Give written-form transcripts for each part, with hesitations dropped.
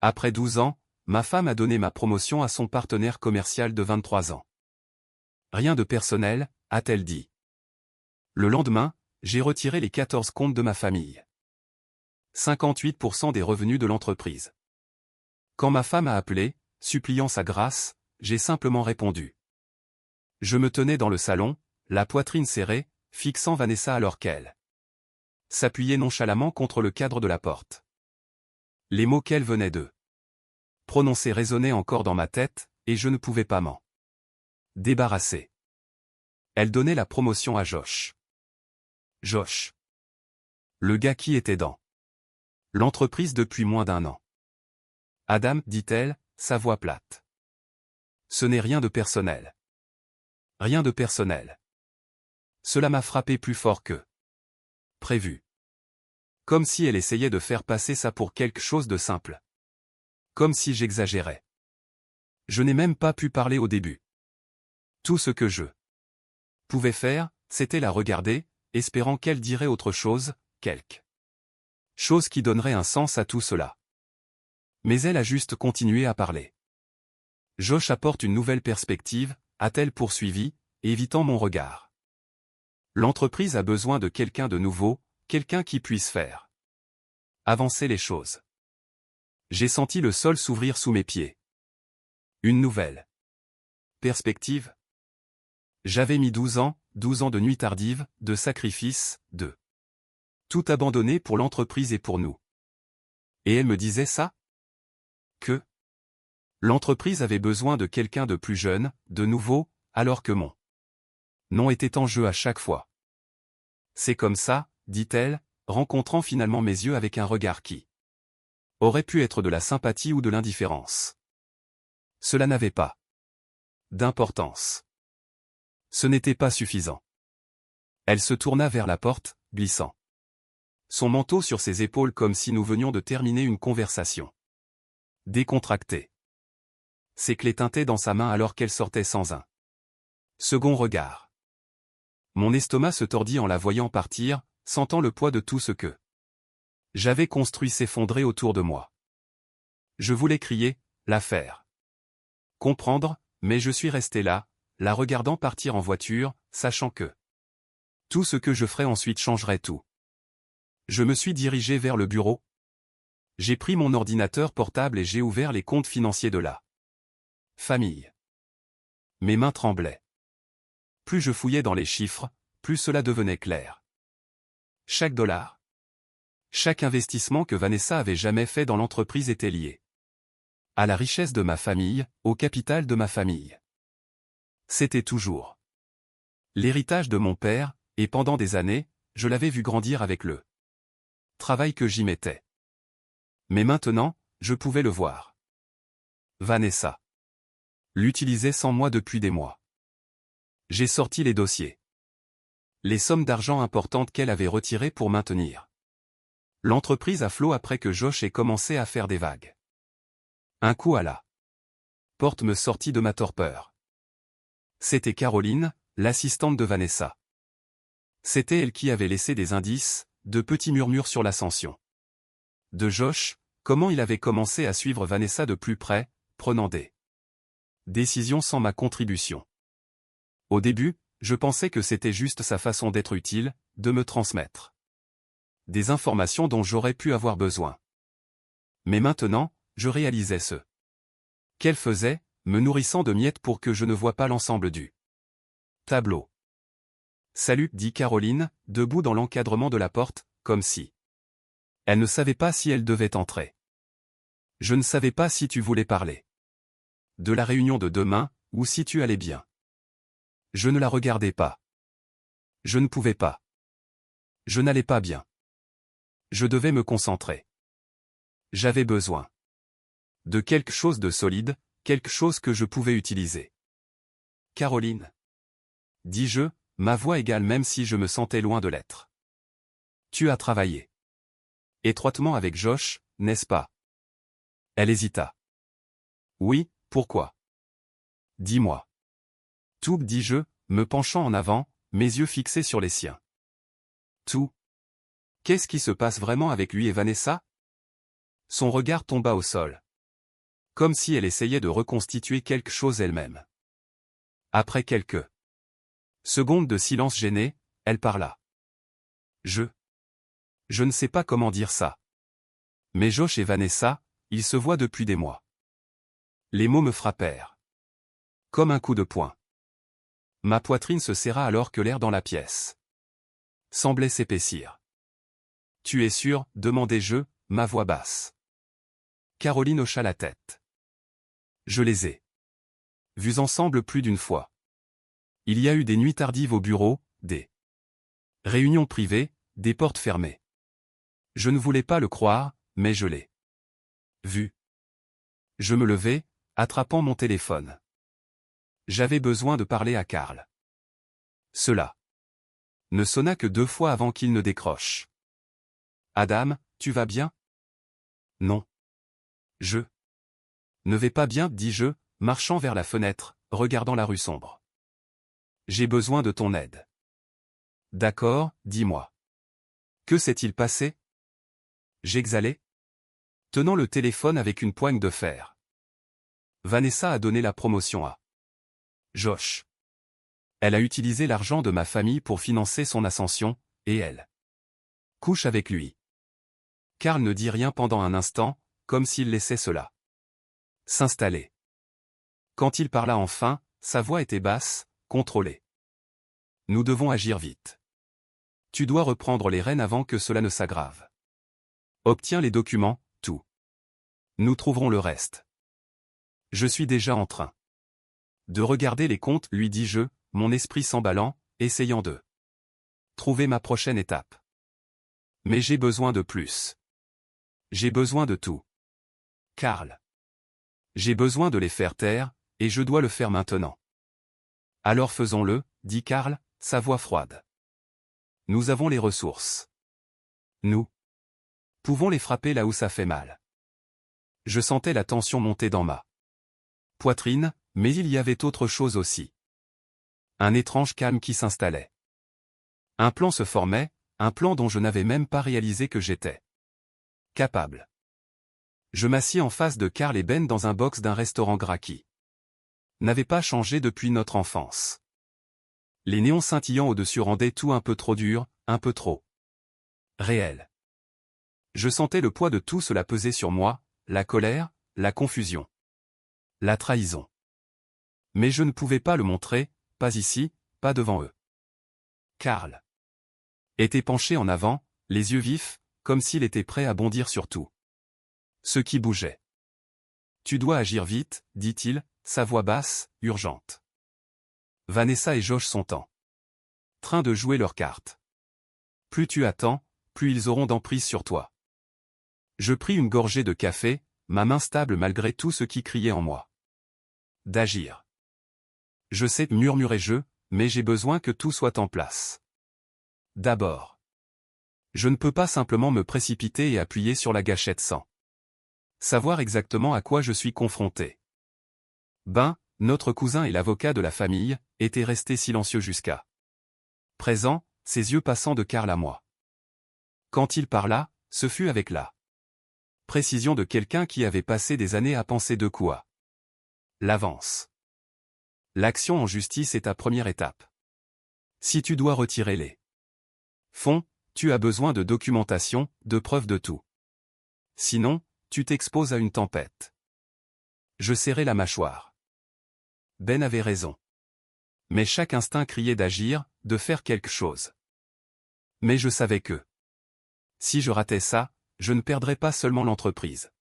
Après 12 ans, ma femme a donné ma promotion à son partenaire commercial de 23 ans. Rien de personnel, a-t-elle dit. Le lendemain, j'ai retiré les 14 comptes de ma famille. 58% des revenus de l'entreprise. Quand ma femme a appelé, suppliant sa grâce, j'ai simplement répondu. Je me tenais dans le salon, la poitrine serrée, fixant Vanessa alors qu'elle s'appuyait nonchalamment contre le cadre de la porte. Les mots qu'elle venait de prononcer résonnaient encore dans ma tête, et je ne pouvais pas m'en débarrasser. Elle donnait la promotion à Josh. Josh. Le gars qui était dans l'entreprise depuis moins d'1 an. Adam, dit-elle, sa voix plate. Ce n'est rien de personnel. Rien de personnel. Cela m'a frappé plus fort que prévu. Comme si elle essayait de faire passer ça pour quelque chose de simple. Comme si j'exagérais. Je n'ai même pas pu parler au début. Tout ce que je pouvais faire, c'était la regarder, espérant qu'elle dirait autre chose, quelque chose qui donnerait un sens à tout cela. Mais elle a juste continué à parler. Josh apporte une nouvelle perspective, a-t-elle poursuivi, évitant mon regard. L'entreprise a besoin de quelqu'un de nouveau, quelqu'un qui puisse faire avancer les choses. J'ai senti le sol s'ouvrir sous mes pieds. Une nouvelle perspective. J'avais mis 12 ans de nuit tardive, de sacrifice, de tout abandonner pour l'entreprise et pour nous. Et elle me disait ça? Que l'entreprise avait besoin de quelqu'un de plus jeune, de nouveau, alors que mon nom était en jeu à chaque fois. C'est comme ça, dit-elle, rencontrant finalement mes yeux avec un regard qui aurait pu être de la sympathie ou de l'indifférence. Cela n'avait pas d'importance. Ce n'était pas suffisant. Elle se tourna vers la porte, glissant son manteau sur ses épaules comme si nous venions de terminer une conversation décontractée. Ses clés tintaient dans sa main alors qu'elle sortait sans un second regard. Mon estomac se tordit en la voyant partir, sentant le poids de tout ce que j'avais construit s'effondrer autour de moi. Je voulais crier, la faire comprendre, mais je suis resté là, la regardant partir en voiture, sachant que tout ce que je ferais ensuite changerait tout. Je me suis dirigé vers le bureau. J'ai pris mon ordinateur portable et j'ai ouvert les comptes financiers de la famille. Mes mains tremblaient. Plus je fouillais dans les chiffres, plus cela devenait clair. Chaque dollar, chaque investissement que Vanessa avait jamais fait dans l'entreprise était lié à la richesse de ma famille, au capital de ma famille. C'était toujours l'héritage de mon père, et pendant des années, je l'avais vu grandir avec le travail que j'y mettais. Mais maintenant, je pouvais le voir. Vanessa l'utilisait sans moi depuis des mois. J'ai sorti les dossiers. Les sommes d'argent importantes qu'elle avait retirées pour maintenir l'entreprise à flot après que Josh ait commencé à faire des vagues. Un coup à la porte me sortit de ma torpeur. C'était Caroline, l'assistante de Vanessa. C'était elle qui avait laissé des indices, de petits murmures sur l'ascension de Josh, comment il avait commencé à suivre Vanessa de plus près, prenant des décisions sans ma contribution. Au début, je pensais que c'était juste sa façon d'être utile, de me transmettre des informations dont j'aurais pu avoir besoin. Mais maintenant, je réalisais ce qu'elle faisait, me nourrissant de miettes pour que je ne voie pas l'ensemble du tableau. Salut, dit Caroline, debout dans l'encadrement de la porte, comme si elle ne savait pas si elle devait entrer. Je ne savais pas si tu voulais parler de la réunion de demain, ou si tu allais bien. Je ne la regardais pas. Je ne pouvais pas. Je n'allais pas bien. Je devais me concentrer. J'avais besoin de quelque chose de solide, quelque chose que je pouvais utiliser. Caroline, dis-je, ma voix égale même si je me sentais loin de l'être. Tu as travaillé étroitement avec Josh, n'est-ce pas? Elle hésita. Oui, pourquoi? Dis-moi. Tout, dis-je, me penchant en avant, mes yeux fixés sur les siens. Tout. Qu'est-ce qui se passe vraiment avec lui et Vanessa? Son regard tomba au sol. Comme si elle essayait de reconstituer quelque chose elle-même. Après quelques secondes de silence gêné, elle parla. Je ne sais pas comment dire ça. Mais Josh et Vanessa, ils se voient depuis des mois. Les mots me frappèrent. Comme un coup de poing. Ma poitrine se serra alors que l'air dans la pièce semblait s'épaissir. Tu es sûr, demandai-je, ma voix basse. Caroline hocha la tête. Je les ai vus ensemble plus d'une fois. Il y a eu des nuits tardives au bureau, des réunions privées, des portes fermées. Je ne voulais pas le croire, mais je l'ai vu. Je me levai, attrapant mon téléphone. J'avais besoin de parler à Karl. Cela ne sonna que 2 fois avant qu'il ne décroche. Adam, tu vas bien? Non. Je ne vais pas bien, dis-je, marchant vers la fenêtre, regardant la rue sombre. J'ai besoin de ton aide. D'accord, dis-moi. Que s'est-il passé? J'exhalai, tenant le téléphone avec une poigne de fer. Vanessa a donné la promotion à Josh. Elle a utilisé l'argent de ma famille pour financer son ascension, et elle couche avec lui. Karl ne dit rien pendant un instant, comme s'il laissait cela s'installer. Quand il parla enfin, sa voix était basse, contrôlée. Nous devons agir vite. Tu dois reprendre les rênes avant que cela ne s'aggrave. Obtiens les documents, tout. Nous trouverons le reste. Je suis déjà en train de regarder les comptes, lui dis-je, mon esprit s'emballant, essayant de trouver ma prochaine étape. Mais j'ai besoin de plus. J'ai besoin de tout. Karl. J'ai besoin de les faire taire, et je dois le faire maintenant. Alors faisons-le, dit Karl, sa voix froide. Nous avons les ressources. Nous pouvons les frapper là où ça fait mal. Je sentais la tension monter dans ma poitrine, mais il y avait autre chose aussi. Un étrange calme qui s'installait. Un plan se formait, un plan dont je n'avais même pas réalisé que j'étais capable. Je m'assis en face de Karl et Ben dans un box d'un restaurant gras qui n'avait pas changé depuis notre enfance. Les néons scintillants au-dessus rendaient tout un peu trop dur, un peu trop réel. Je sentais le poids de tout cela peser sur moi, la colère, la confusion, la trahison. Mais je ne pouvais pas le montrer, pas ici, pas devant eux. Karl était penché en avant, les yeux vifs, comme s'il était prêt à bondir sur tout ce qui bougeait. Tu dois agir vite, dit-il, sa voix basse, urgente. Vanessa et Josh sont en train de jouer leurs cartes. Plus tu attends, plus ils auront d'emprise sur toi. Je pris une gorgée de café, ma main stable malgré tout ce qui criait en moi. D'agir. Je sais, murmurai-je, mais j'ai besoin que tout soit en place. D'abord. Je ne peux pas simplement me précipiter et appuyer sur la gâchette sans savoir exactement à quoi je suis confronté. Ben, notre cousin et l'avocat de la famille, étaient restés silencieux jusqu'à présent, ses yeux passant de Karl à moi. Quand il parla, ce fut avec la précision de quelqu'un qui avait passé des années à penser de quoi. L'avance. L'action en justice est ta première étape. Si tu dois retirer les fonds, tu as besoin de documentation, de preuves de tout. Sinon, tu t'exposes à une tempête. Je serrai la mâchoire. Ben avait raison. Mais chaque instinct criait d'agir, de faire quelque chose. Mais je savais que si je ratais ça, je ne perdrais pas seulement l'entreprise.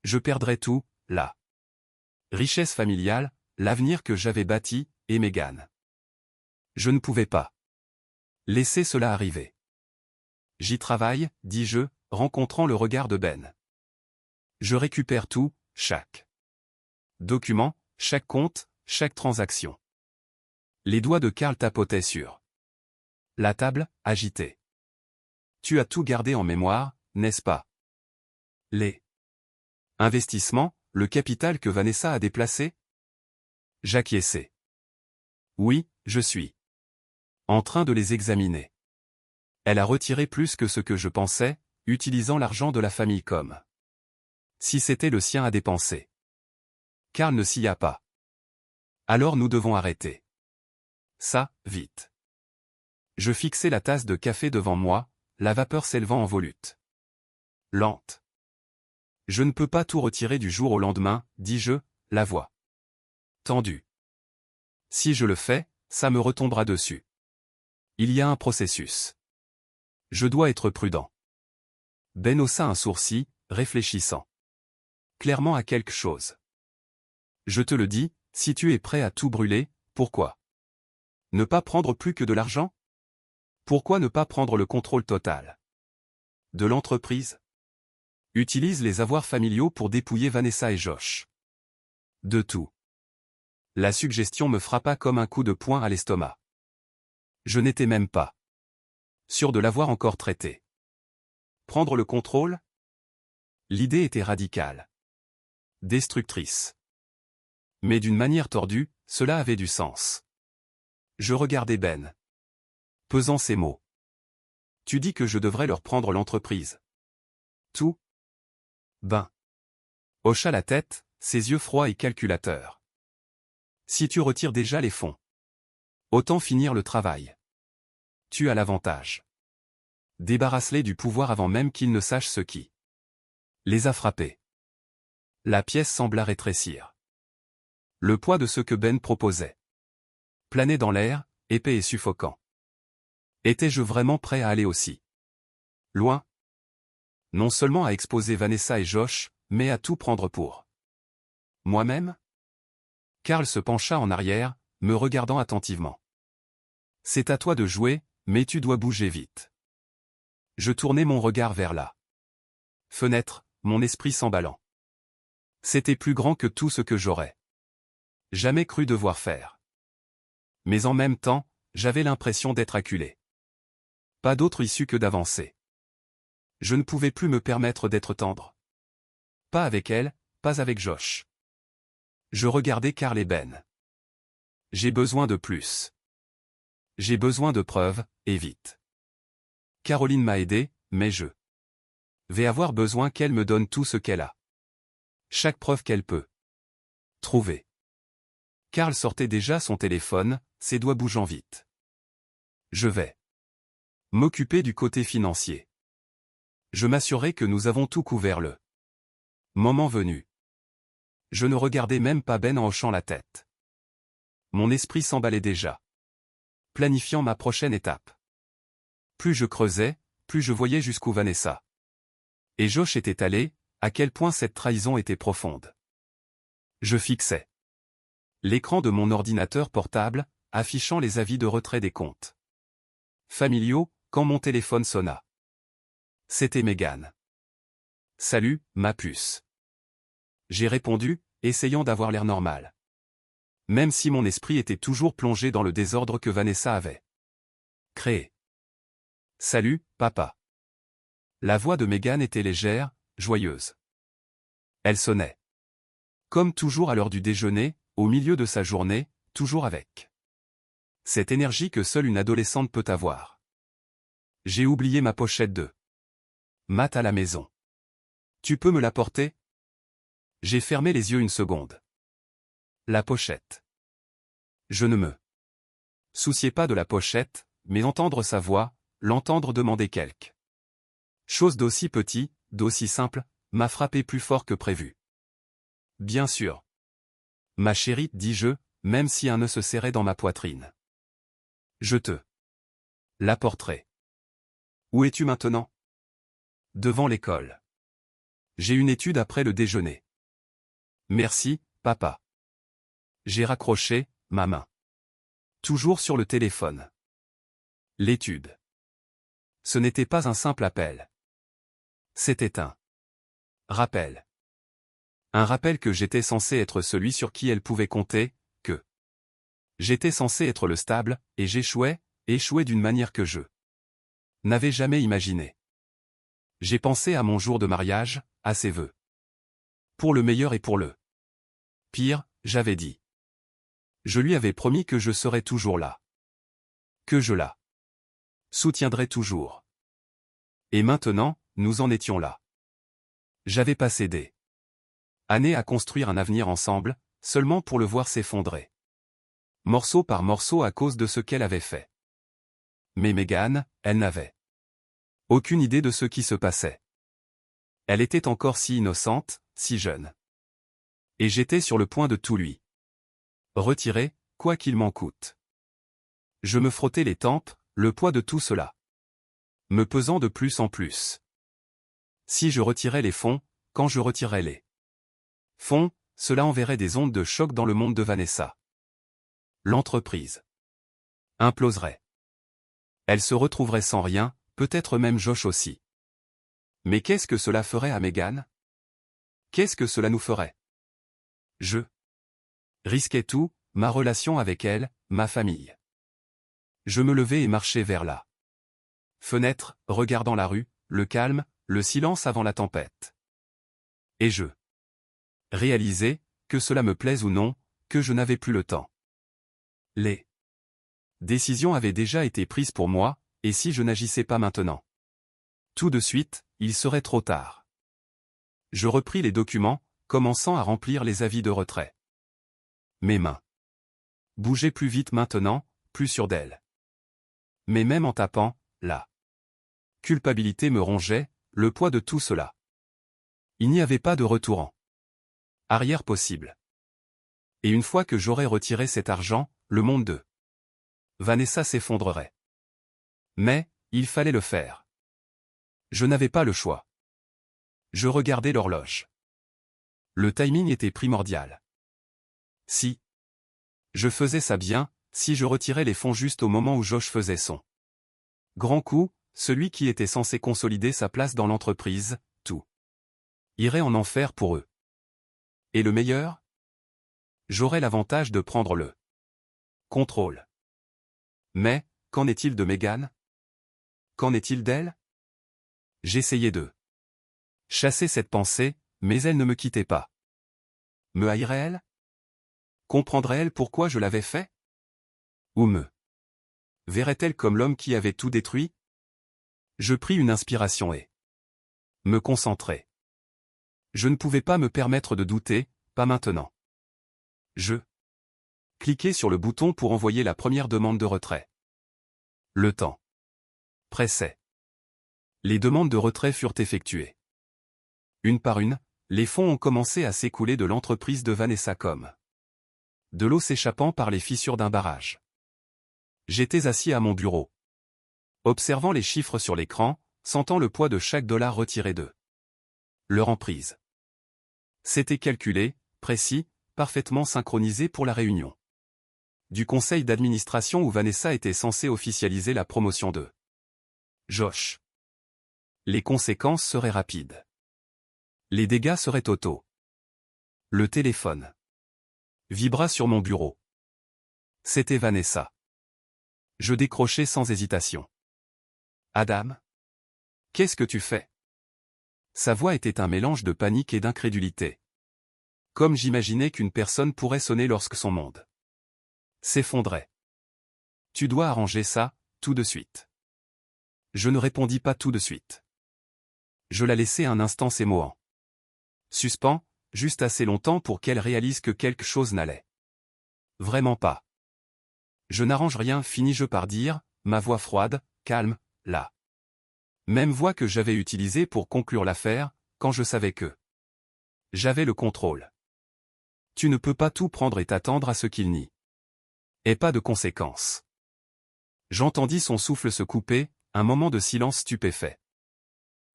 Je perdrais tout, la richesse familiale, l'avenir que j'avais bâti, et Megan. Je ne pouvais pas laisser cela arriver. J'y travaille, dis-je, rencontrant le regard de Ben. Je récupère tout, chaque document, chaque compte, chaque transaction. Les doigts de Karl tapotaient sur la table, agités. Tu as tout gardé en mémoire, n'est-ce pas? Les investissements, le capital que Vanessa a déplacé? J'acquiesçai. Oui, je suis en train de les examiner. Elle a retiré plus que ce que je pensais, utilisant l'argent de la famille comme si c'était le sien à dépenser. Karl ne s'y a pas. Alors nous devons arrêter. Ça, vite. Je fixai la tasse de café devant moi, la vapeur s'élevant en volute. Lente. Je ne peux pas tout retirer du jour au lendemain, dis-je, la voix tendue. Si je le fais, ça me retombera dessus. Il y a un processus. Je dois être prudent. Ben haussa un sourcil, réfléchissant. Clairement à quelque chose. Je te le dis, si tu es prêt à tout brûler, pourquoi ne pas prendre plus que de l'argent? Pourquoi ne pas prendre le contrôle total de l'entreprise? Utilise les avoirs familiaux pour dépouiller Vanessa et Josh. De tout. La suggestion me frappa comme un coup de poing à l'estomac. Je n'étais même pas sûr de l'avoir encore traité. Prendre le contrôle? L'idée était radicale. Destructrice. Mais d'une manière tordue, cela avait du sens. Je regardais Ben. Pesant ses mots. Tu dis que je devrais leur prendre l'entreprise. Tout? Ben. Hocha la tête, ses yeux froids et calculateurs. Si tu retires déjà les fonds, autant finir le travail. Tu as l'avantage. Débarrasse-les du pouvoir avant même qu'ils ne sachent ce qui les a frappés. La pièce sembla rétrécir. Le poids de ce que Ben proposait planait dans l'air, épais et suffocant. Étais-je vraiment prêt à aller aussi loin? Non seulement à exposer Vanessa et Josh, mais à tout prendre pour moi-même? Karl se pencha en arrière, me regardant attentivement. C'est à toi de jouer, mais tu dois bouger vite. Je tournai mon regard vers la fenêtre, mon esprit s'emballant. C'était plus grand que tout ce que j'aurais jamais cru devoir faire. Mais en même temps, j'avais l'impression d'être acculé. Pas d'autre issue que d'avancer. Je ne pouvais plus me permettre d'être tendre. Pas avec elle, pas avec Josh. Je regardais Karl et Ben. J'ai besoin de plus. J'ai besoin de preuves, et vite. Caroline m'a aidé, mais je vais avoir besoin qu'elle me donne tout ce qu'elle a. Chaque preuve qu'elle peut trouver. Karl sortait déjà son téléphone, ses doigts bougeant vite. Je vais m'occuper du côté financier. Je m'assurais que nous avons tout couvert le moment venu. Je ne regardais même pas Ben en hochant la tête. Mon esprit s'emballait déjà, planifiant ma prochaine étape. Plus je creusais, plus je voyais jusqu'où Vanessa et Josh étaient allés, à quel point cette trahison était profonde. Je fixais l'écran de mon ordinateur portable, affichant les avis de retrait des comptes familiaux, quand mon téléphone sonna. C'était Megan. « Salut, ma puce. » J'ai répondu, essayant d'avoir l'air normal. Même si mon esprit était toujours plongé dans le désordre que Vanessa avait créé. « Salut, papa. » La voix de Megan était légère, joyeuse. Elle sonnait. Comme toujours à l'heure du déjeuner, au milieu de sa journée, toujours avec cette énergie que seule une adolescente peut avoir. J'ai oublié ma pochette de maths à la maison. Tu peux me l'apporter? J'ai fermé les yeux une seconde. La pochette. Je ne me souciais pas de la pochette, mais entendre sa voix, l'entendre demander quelque chose d'aussi petit, d'aussi simple, m'a frappé plus fort que prévu. Bien sûr. Ma chérie, dis-je, même si un nœud se serrait dans ma poitrine. Je te l'apporterai. Où es-tu maintenant? Devant l'école. J'ai une étude après le déjeuner. Merci, papa. J'ai raccroché, ma main toujours sur le téléphone. L'étude. Ce n'était pas un simple appel. C'était un rappel. Un rappel que j'étais censé être celui sur qui elle pouvait compter, que j'étais censé être le stable, et j'échouais d'une manière que je n'avais jamais imaginée. J'ai pensé à mon jour de mariage, à ses vœux. Pour le meilleur et pour le pire, j'avais dit. Je lui avais promis que je serais toujours là. Que je la soutiendrais toujours. Et maintenant, nous en étions là. J'avais passé des années à construire un avenir ensemble, seulement pour le voir s'effondrer. Morceau par morceau à cause de ce qu'elle avait fait. Mais Meghan, elle n'avait aucune idée de ce qui se passait. Elle était encore si innocente, si jeune. Et j'étais sur le point de tout lui retirer, quoi qu'il m'en coûte. Je me frottais les tempes, le poids de tout cela me pesant de plus en plus. Si je retirais les fonds, quand je retirais les fonds, cela enverrait des ondes de choc dans le monde de Vanessa. L'entreprise imploserait. Elle se retrouverait sans rien, peut-être même Josh aussi. Mais qu'est-ce que cela ferait à Meghan? Qu'est-ce que cela nous ferait? Je risquais tout, ma relation avec elle, ma famille. Je me levai et marchai vers la fenêtre, regardant la rue, le calme, le silence avant la tempête. Et je réalisais, que cela me plaise ou non, que je n'avais plus le temps. Les décisions avaient déjà été prises pour moi, et si je n'agissais pas maintenant, tout de suite, il serait trop tard. Je repris les documents, commençant à remplir les avis de retrait. Mes mains bougeaient plus vite maintenant, plus sûres d'elles. Mais même en tapant, la culpabilité me rongeait, le poids de tout cela. Il n'y avait pas de retour en arrière possible. Et une fois que j'aurais retiré cet argent, le monde de Vanessa s'effondrerait. Mais, il fallait le faire. Je n'avais pas le choix. Je regardais l'horloge. Le timing était primordial. Si je faisais ça bien, si je retirais les fonds juste au moment où Josh faisait son grand coup, celui qui était censé consolider sa place dans l'entreprise, tout irait en enfer pour eux. Et le meilleur? J'aurais l'avantage de prendre le contrôle. Mais, qu'en est-il de Meghan? Qu'en est-il d'elle? J'essayais de chasser cette pensée, mais elle ne me quittait pas. Me haïrait-elle? Comprendrait-elle pourquoi je l'avais fait? Ou me verrait-elle comme l'homme qui avait tout détruit? Je pris une inspiration et me concentrai. Je ne pouvais pas me permettre de douter, pas maintenant. Je cliquai sur le bouton pour envoyer la première demande de retrait. Le temps pressait. Les demandes de retrait furent effectuées. Une par une, les fonds ont commencé à s'écouler de l'entreprise de Vanessa comme de l'eau s'échappant par les fissures d'un barrage. J'étais assis à mon bureau, observant les chiffres sur l'écran, sentant le poids de chaque dollar retiré de leur emprise. C'était calculé, précis, parfaitement synchronisé pour la réunion du conseil d'administration où Vanessa était censée officialiser la promotion de Josh. Les conséquences seraient rapides. Les dégâts seraient totaux. Le téléphone vibra sur mon bureau. C'était Vanessa. Je décrochai sans hésitation. Adam? Qu'est-ce que tu fais? Sa voix était un mélange de panique et d'incrédulité. Comme j'imaginais qu'une personne pourrait sonner lorsque son monde s'effondrait. Tu dois arranger ça, tout de suite. Je ne répondis pas tout de suite. Je la laissai un instant ces mots en suspens, juste assez longtemps pour qu'elle réalise que quelque chose n'allait vraiment pas. Je n'arrange rien, finis-je par dire, ma voix froide, calme, la même voix que j'avais utilisée pour conclure l'affaire, quand je savais que j'avais le contrôle. Tu ne peux pas tout prendre et t'attendre à ce qu'il n'y ait pas de conséquences. J'entendis son souffle se couper, un moment de silence stupéfait.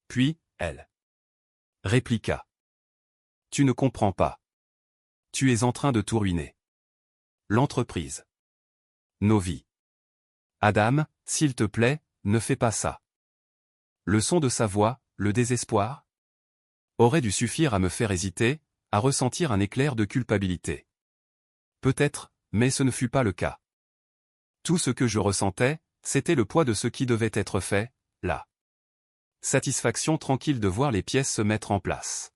Puis, elle répliqua. Tu ne comprends pas. Tu es en train de tout ruiner. L'entreprise. Nos vies. Adam, s'il te plaît, ne fais pas ça. Le son de sa voix, le désespoir, aurait dû suffire à me faire hésiter, à ressentir un éclair de culpabilité. Peut-être, mais ce ne fut pas le cas. Tout ce que je ressentais, c'était le poids de ce qui devait être fait, la satisfaction tranquille de voir les pièces se mettre en place.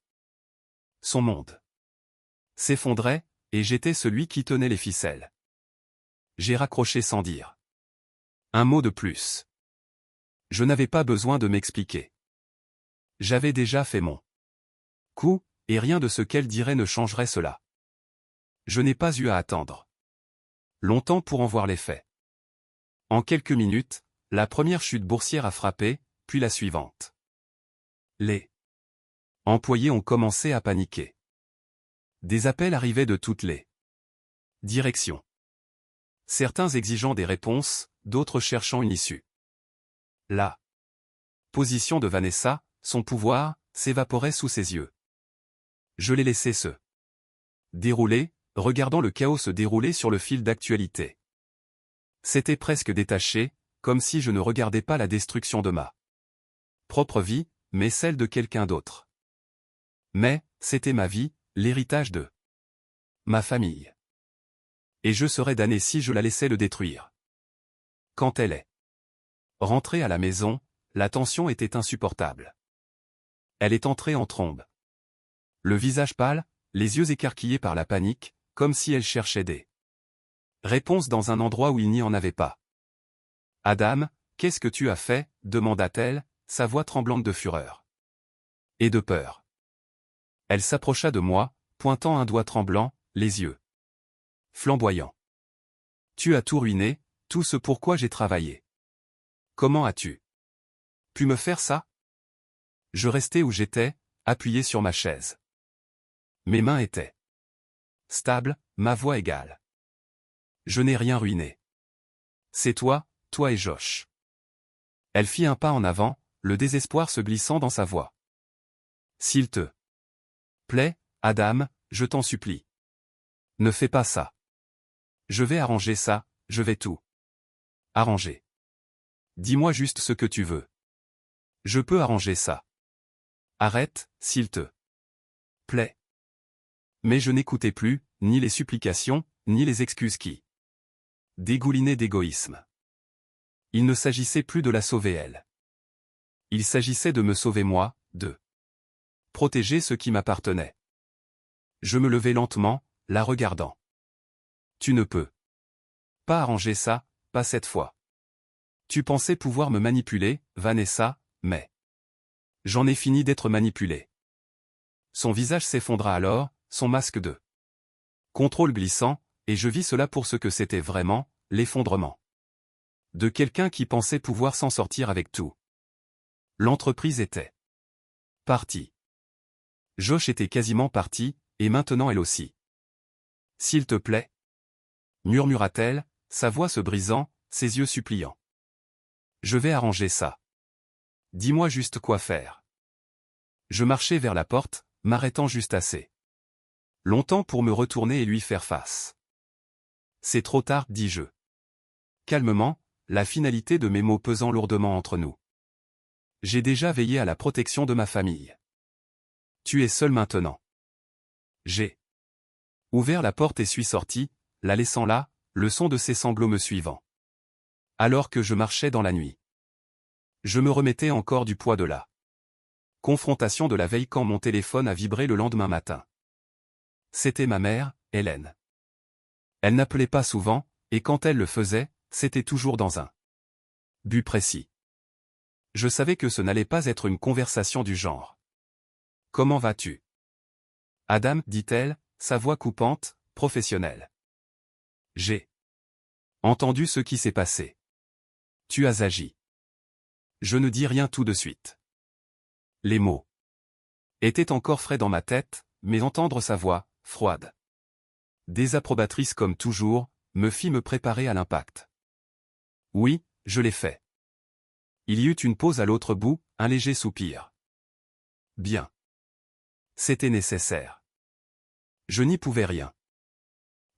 Son monde s'effondrait, et j'étais celui qui tenait les ficelles. J'ai raccroché sans dire un mot de plus. Je n'avais pas besoin de m'expliquer. J'avais déjà fait mon coup, et rien de ce qu'elle dirait ne changerait cela. Je n'ai pas eu à attendre longtemps pour en voir l'effet. En quelques minutes, la première chute boursière a frappé, puis la suivante. Les employés ont commencé à paniquer. Des appels arrivaient de toutes les directions. Certains exigeant des réponses, d'autres cherchant une issue. La position de Vanessa, son pouvoir, s'évaporait sous ses yeux. Je l'ai laissé se dérouler, regardant le chaos se dérouler sur le fil d'actualité. C'était presque détaché, comme si je ne regardais pas la destruction de ma propre vie, mais celle de quelqu'un d'autre. Mais, c'était ma vie, l'héritage de ma famille. Et je serais damné si je la laissais le détruire. Quand elle est rentrée à la maison, la tension était insupportable. Elle est entrée en trombe. Le visage pâle, les yeux écarquillés par la panique, comme si elle cherchait des réponses dans un endroit où il n'y en avait pas. « Adam, qu'est-ce que tu as fait ?» demanda-t-elle, sa voix tremblante de fureur et de peur. Elle s'approcha de moi, pointant un doigt tremblant, les yeux flamboyants. « Tu as tout ruiné, tout ce pourquoi j'ai travaillé. Comment as-tu pu me faire ça ?» Je restai où j'étais, appuyé sur ma chaise. Mes mains étaient stables, ma voix égale. Je n'ai rien ruiné. C'est toi, toi et Josh. Elle fit un pas en avant, le désespoir se glissant dans sa voix. S'il te plaît, Adam, je t'en supplie. Ne fais pas ça. Je vais arranger ça, je vais tout arranger. Dis-moi juste ce que tu veux. Je peux arranger ça. Arrête, s'il te plaît. Mais je n'écoutais plus, ni les supplications, ni les excuses qui dégoulinaient d'égoïsme. Il ne s'agissait plus de la sauver elle. Il s'agissait de me sauver moi, de protéger ce qui m'appartenait. Je me levai lentement, la regardant. Tu ne peux pas arranger ça, pas cette fois. Tu pensais pouvoir me manipuler, Vanessa, mais j'en ai fini d'être manipulé. Son visage s'effondra alors, son masque de contrôle glissant, et je vis cela pour ce que c'était vraiment, l'effondrement de quelqu'un qui pensait pouvoir s'en sortir avec tout. L'entreprise était partie. Josh était quasiment parti, et maintenant elle aussi. S'il te plaît, murmura-t-elle, sa voix se brisant, ses yeux suppliants. Je vais arranger ça. Dis-moi juste quoi faire. Je marchai vers la porte, m'arrêtant juste assez longtemps pour me retourner et lui faire face. C'est trop tard, dis-je. Calmement, la finalité de mes mots pesant lourdement entre nous. J'ai déjà veillé à la protection de ma famille. Tu es seul maintenant. J'ai ouvert la porte et suis sorti, la laissant là, le son de ses sanglots me suivant. Alors que je marchais dans la nuit. Je me remettais encore du poids de la confrontation de la veille quand mon téléphone a vibré le lendemain matin. C'était ma mère, Hélène. Elle n'appelait pas souvent, et quand elle le faisait, c'était toujours dans un but précis. Je savais que ce n'allait pas être une conversation du genre. « Comment vas-tu » Adam, dit-elle, sa voix coupante, professionnelle. J'ai entendu ce qui s'est passé. Tu as agi. Je ne dis rien tout de suite. Les mots étaient encore frais dans ma tête, mais entendre sa voix, froide, désapprobatrice comme toujours, me fit me préparer à l'impact. Oui, je l'ai fait. Il y eut une pause à l'autre bout, un léger soupir. Bien. C'était nécessaire. Je n'y pouvais rien.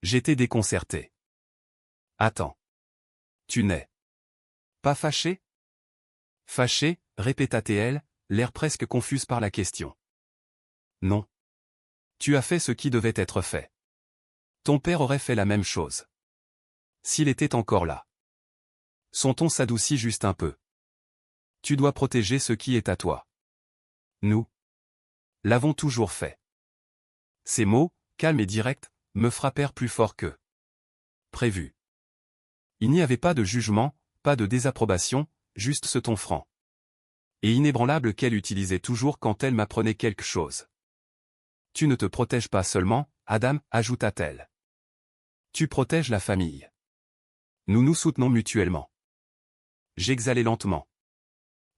J'étais déconcerté. Attends. Tu n'es pas fâché ? Fâché, répéta-t-elle, l'air presque confuse par la question. Non. Tu as fait ce qui devait être fait. Ton père aurait fait la même chose. S'il était encore là. Son ton s'adoucit juste un peu. Tu dois protéger ce qui est à toi. Nous l'avons toujours fait. Ces mots, calmes et directs, me frappèrent plus fort que prévu. Il n'y avait pas de jugement, pas de désapprobation, juste ce ton franc et inébranlable qu'elle utilisait toujours quand elle m'apprenait quelque chose. Tu ne te protèges pas seulement, Adam, ajouta-t-elle. Tu protèges la famille. Nous nous soutenons mutuellement. J'exhalai lentement.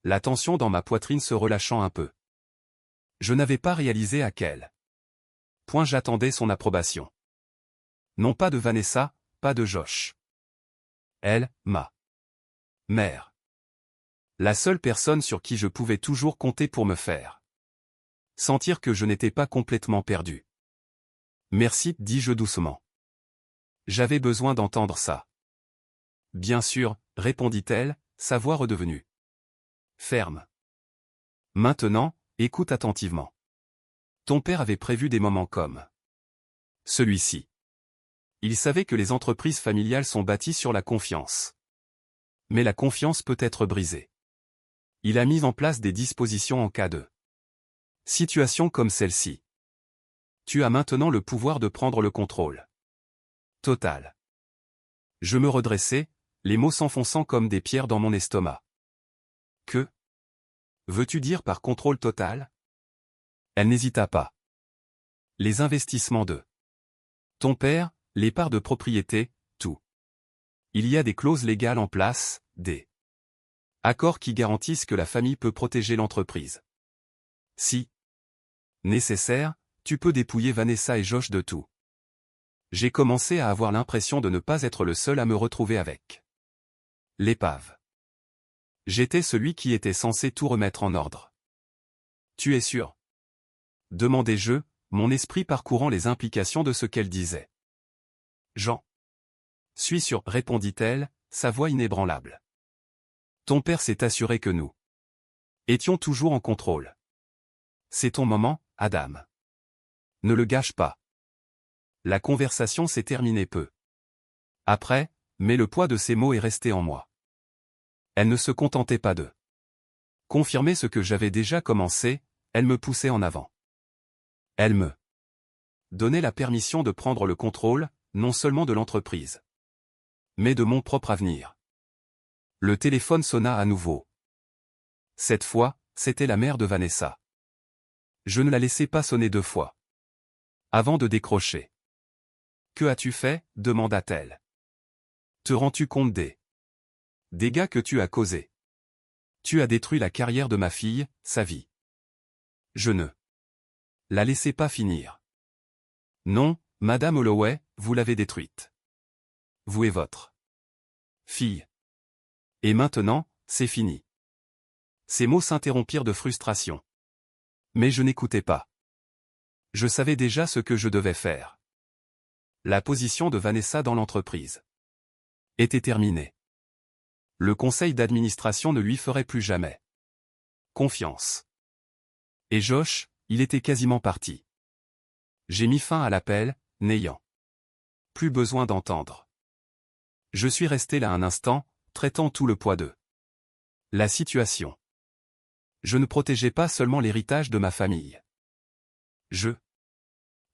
La tension dans ma poitrine se relâchant un peu. Je n'avais pas réalisé à quel point j'attendais son approbation. Non pas de Vanessa, pas de Josh. Elle, ma mère. La seule personne sur qui je pouvais toujours compter pour me faire sentir que je n'étais pas complètement perdu. Merci, dis-je doucement. J'avais besoin d'entendre ça. Bien sûr, répondit-elle, sa voix redevenue ferme. Maintenant, écoute attentivement. Ton père avait prévu des moments comme celui-ci. Il savait que les entreprises familiales sont bâties sur la confiance. Mais la confiance peut être brisée. Il a mis en place des dispositions en cas de situation comme celle-ci. Tu as maintenant le pouvoir de prendre le contrôle total. Je me redressai, les mots s'enfonçant comme des pierres dans mon estomac. Que veux-tu dire par contrôle total? Elle n'hésita pas. Les investissements de ton père, les parts de propriété, tout. Il y a des clauses légales en place, des accords qui garantissent que la famille peut protéger l'entreprise. Si nécessaire, tu peux dépouiller Vanessa et Josh de tout. J'ai commencé à avoir l'impression de ne pas être le seul à me retrouver avec l'épave. J'étais celui qui était censé tout remettre en ordre. Tu es sûr? Demandai-je, mon esprit parcourant les implications de ce qu'elle disait. J'en suis sûr, répondit-elle, sa voix inébranlable. Ton père s'est assuré que nous étions toujours en contrôle. C'est ton moment, Adam. Ne le gâche pas. La conversation s'est terminée peu après, mais le poids de ses mots est resté en moi. Elle ne se contentait pas de confirmer ce que j'avais déjà commencé, elle me poussait en avant. Elle me donnait la permission de prendre le contrôle, non seulement de l'entreprise, mais de mon propre avenir. Le téléphone sonna à nouveau. Cette fois, c'était la mère de Vanessa. Je ne la laissai pas sonner 2 fois. Avant de décrocher. Que as-tu fait? Demanda-t-elle. Te rends-tu compte des dégâts que tu as causés? Tu as détruit la carrière de ma fille, sa vie. Je ne la laissai pas finir. Non, Madame Holloway, vous l'avez détruite. Vous et votre fille. Et maintenant, c'est fini. Ces mots s'interrompirent de frustration. Mais je n'écoutais pas. Je savais déjà ce que je devais faire. La position de Vanessa dans l'entreprise était terminée. Le conseil d'administration ne lui ferait plus jamais confiance. Et Josh, il était quasiment parti. J'ai mis fin à l'appel, n'ayant plus besoin d'entendre. Je suis resté là un instant, traitant tout le poids de la situation. Je ne protégeais pas seulement l'héritage de ma famille. Je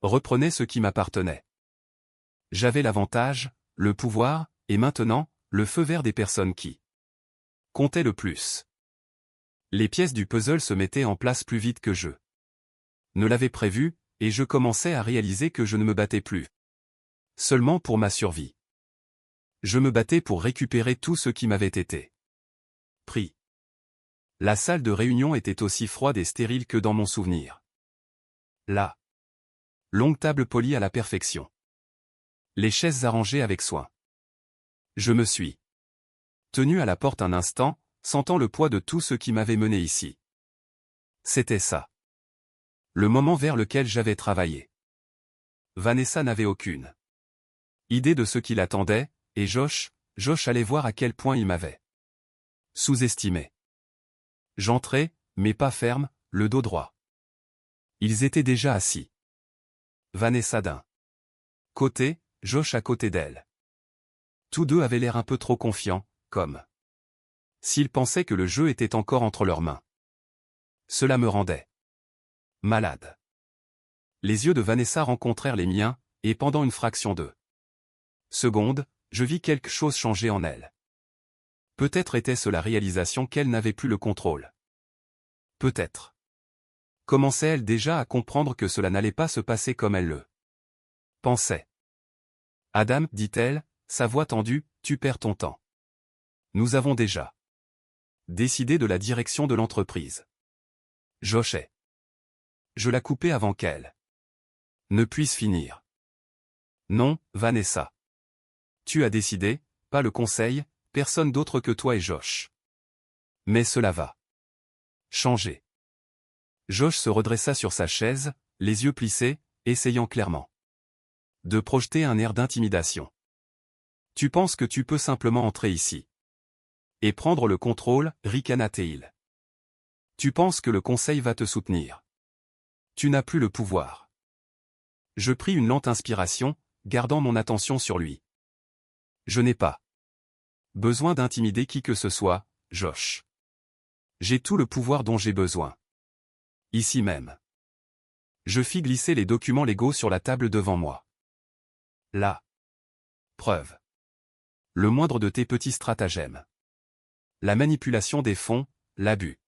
reprenais ce qui m'appartenait. J'avais l'avantage, le pouvoir, et maintenant, le feu vert des personnes qui comptaient le plus. Les pièces du puzzle se mettaient en place plus vite que je ne l'avais prévu, et je commençais à réaliser que je ne me battais plus seulement pour ma survie. Je me battais pour récupérer tout ce qui m'avait été pris. La salle de réunion était aussi froide et stérile que dans mon souvenir. La longue table polie à la perfection. Les chaises arrangées avec soin. Je me suis tenu à la porte un instant, sentant le poids de tout ce qui m'avait mené ici. C'était ça. Le moment vers lequel j'avais travaillé. Vanessa n'avait aucune idée de ce qui l'attendait, et Josh allait voir à quel point il m'avait sous-estimé. J'entrai, mais pas ferme, le dos droit. Ils étaient déjà assis. Vanessa d'un côté, Josh à côté d'elle. Tous deux avaient l'air un peu trop confiants, comme s'ils pensaient que le jeu était encore entre leurs mains. Cela me rendait malade. Les yeux de Vanessa rencontrèrent les miens, et pendant une fraction de seconde, je vis quelque chose changer en elle. Peut-être était-ce la réalisation qu'elle n'avait plus le contrôle. Peut-être commençait-elle déjà à comprendre que cela n'allait pas se passer comme elle le pensait. Adam, dit-elle, sa voix tendue, tu perds ton temps. Nous avons déjà décidé de la direction de l'entreprise. Josh est. Je l'ai coupé avant qu'elle ne puisse finir. Non, Vanessa. Tu as décidé, pas le conseil, personne d'autre que toi et Josh. Mais cela va changer. Josh se redressa sur sa chaise, les yeux plissés, essayant clairement de projeter un air d'intimidation. Tu penses que tu peux simplement entrer ici et prendre le contrôle, ricana-t-il. Tu penses que le conseil va te soutenir. Tu n'as plus le pouvoir. Je pris une lente inspiration, gardant mon attention sur lui. Je n'ai pas besoin d'intimider qui que ce soit, Josh. J'ai tout le pouvoir dont j'ai besoin. Ici même. Je fis glisser les documents légaux sur la table devant moi. La preuve. Le moindre de tes petits stratagèmes. La manipulation des fonds, l'abus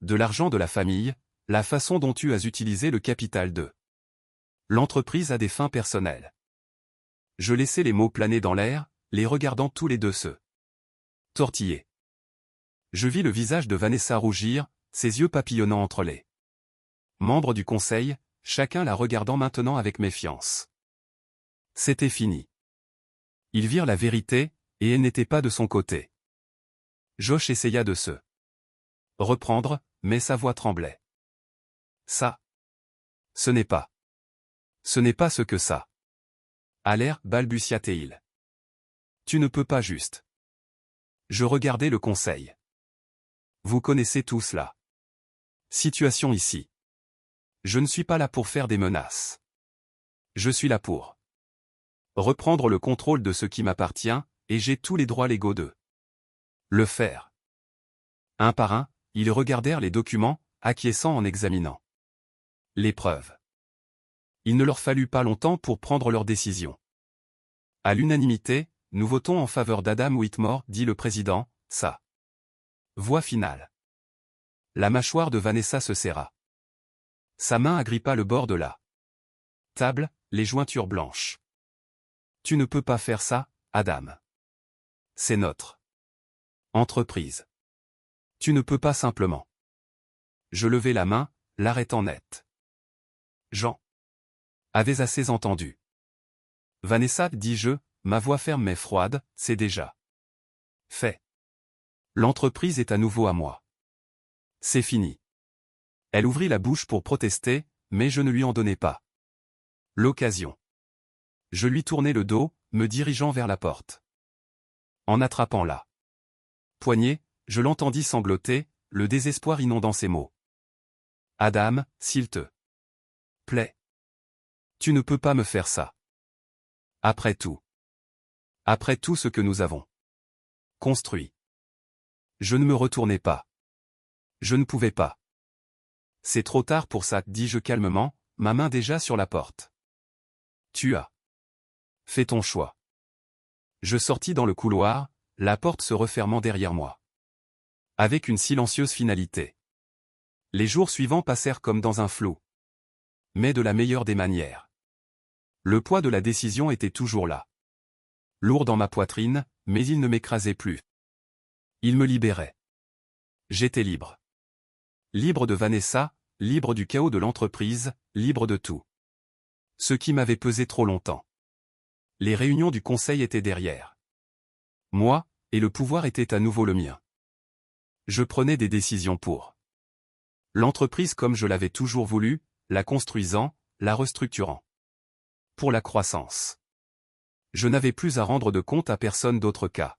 de l'argent de la famille, la façon dont tu as utilisé le capital de l'entreprise à des fins personnelles. Je laissai les mots planer dans l'air, les regardant tous les deux se tortiller. Je vis le visage de Vanessa rougir, ses yeux papillonnant entre les membres du conseil, chacun la regardant maintenant avec méfiance. C'était fini. Ils virent la vérité, et elle n'était pas de son côté. Josh essaya de se reprendre, mais sa voix tremblait. Ça. Ce n'est pas. Ce n'est pas ce que ça a l'air, balbutia-t-il. Tu ne peux pas juste. Je regardais le conseil. Vous connaissez tout cela. Situation ici. Je ne suis pas là pour faire des menaces. Je suis là pour reprendre le contrôle de ce qui m'appartient, et j'ai tous les droits légaux de le faire. Un par un, ils regardèrent les documents, acquiesçant en examinant les preuves. Il ne leur fallut pas longtemps pour prendre leur décision. À l'unanimité, nous votons en faveur d'Adam Whitmore, dit le président, sa voix finale. La mâchoire de Vanessa se serra. Sa main agrippa le bord de la table, les jointures blanches. Tu ne peux pas faire ça, Adam. C'est notre entreprise. Tu ne peux pas simplement. Je levai la main, l'arrêtant net. Jean. Avez assez entendu. Vanessa, dis-je, ma voix ferme mais froide, c'est déjà fait. L'entreprise est à nouveau à moi. C'est fini. Elle ouvrit la bouche pour protester, mais je ne lui en donnai pas l'occasion. Je lui tournai le dos, me dirigeant vers la porte. En attrapant la poignée, je l'entendis sangloter, le désespoir inondant ses mots. Adam, s'il te plaît. Tu ne peux pas me faire ça. Après tout. Après tout ce que nous avons construit. Je ne me retournai pas. Je ne pouvais pas. C'est trop tard pour ça, dis-je calmement, ma main déjà sur la porte. Tu as fait ton choix. Je sortis dans le couloir, la porte se refermant derrière moi. Avec une silencieuse finalité. Les jours suivants passèrent comme dans un flou. Mais de la meilleure des manières. Le poids de la décision était toujours là. Lourd dans ma poitrine, mais il ne m'écrasait plus. Il me libérait. J'étais libre. Libre de Vanessa, libre du chaos de l'entreprise, libre de tout. Ce qui m'avait pesé trop longtemps. Les réunions du conseil étaient derrière moi, et le pouvoir était à nouveau le mien. Je prenais des décisions pour l'entreprise comme je l'avais toujours voulu, la construisant, la restructurant. Pour la croissance. Je n'avais plus à rendre de compte à personne d'autre qu'à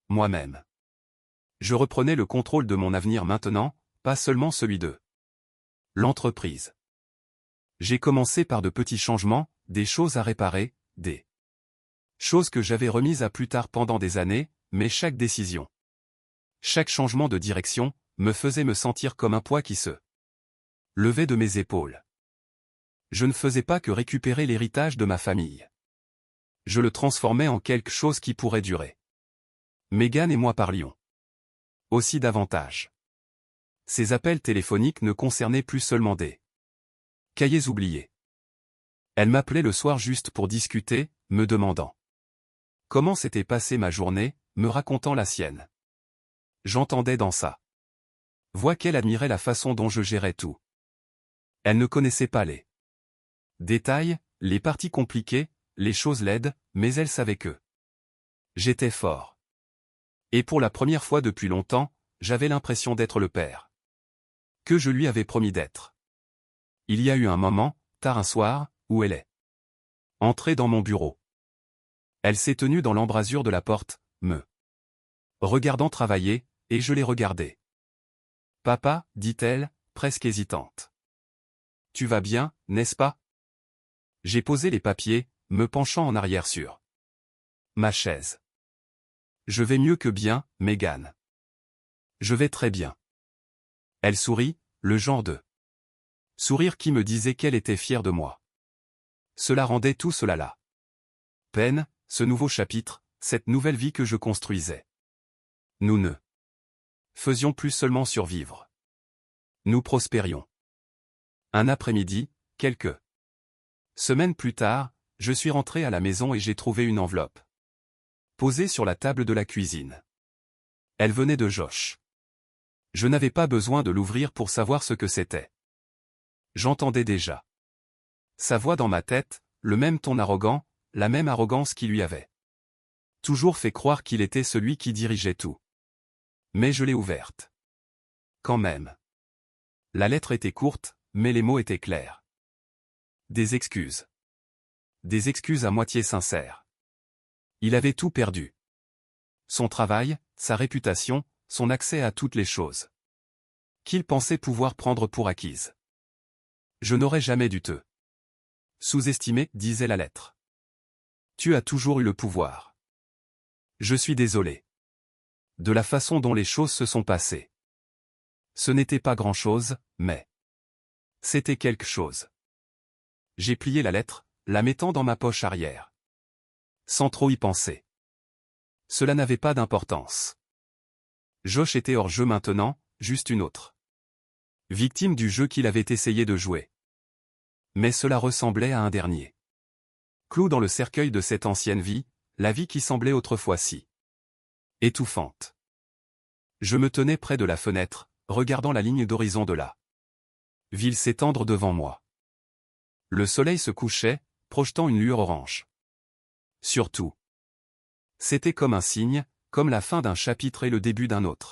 moi-même. Je reprenais le contrôle de mon avenir maintenant, pas seulement celui de l'entreprise. J'ai commencé par de petits changements, des choses à réparer, des choses que j'avais remises à plus tard pendant des années, mais chaque décision, chaque changement de direction, me faisait me sentir comme un poids qui se levait de mes épaules. Je ne faisais pas que récupérer l'héritage de ma famille. Je le transformais en quelque chose qui pourrait durer. Megan et moi parlions aussi davantage. Ces appels téléphoniques ne concernaient plus seulement des cahiers oubliés. Elle m'appelait le soir juste pour discuter, me demandant comment s'était passée ma journée, me racontant la sienne. J'entendais dans sa voix qu'elle admirait la façon dont je gérais tout. Elle ne connaissait pas les détails, les parties compliquées, les choses laides, mais elle savait que j'étais fort. Et pour la première fois depuis longtemps, j'avais l'impression d'être le père que je lui avais promis d'être. Il y a eu un moment, tard un soir, où elle est entrée dans mon bureau. Elle s'est tenue dans l'embrasure de la porte, me regardant travailler, et je l'ai regardée. « Papa, dit-elle, presque hésitante. Tu vas bien, n'est-ce pas ?» J'ai posé les papiers, me penchant en arrière sur ma chaise. « Je vais mieux que bien, Megan. Je vais très bien. » Elle sourit, le genre de sourire qui me disait qu'elle était fière de moi. Cela rendait tout cela la peine, ce nouveau chapitre, cette nouvelle vie que je construisais. Nous ne faisions plus seulement survivre. Nous prospérions. Un après-midi, quelques semaines plus tard, je suis rentré à la maison et j'ai trouvé une enveloppe posée sur la table de la cuisine. Elle venait de Josh. Je n'avais pas besoin de l'ouvrir pour savoir ce que c'était. J'entendais déjà sa voix dans ma tête, le même ton arrogant, la même arrogance qui lui avait toujours fait croire qu'il était celui qui dirigeait tout. Mais je l'ai ouverte. Quand même. La lettre était courte, mais les mots étaient clairs. Des excuses. Des excuses à moitié sincères. Il avait tout perdu. Son travail, sa réputation, son accès à toutes les choses qu'il pensait pouvoir prendre pour acquises. Je n'aurais jamais dû te sous-estimer, disait la lettre. Tu as toujours eu le pouvoir. Je suis désolé de la façon dont les choses se sont passées. Ce n'était pas grand-chose, mais c'était quelque chose. J'ai plié la lettre, la mettant dans ma poche arrière. Sans trop y penser. Cela n'avait pas d'importance. Josh était hors jeu maintenant, juste une autre victime du jeu qu'il avait essayé de jouer. Mais cela ressemblait à un dernier clou dans le cercueil de cette ancienne vie, la vie qui semblait autrefois si étouffante. Je me tenais près de la fenêtre, regardant la ligne d'horizon de la ville s'étendre devant moi. Le soleil se couchait, projetant une lueur orange. Surtout, c'était comme un signe, comme la fin d'un chapitre et le début d'un autre.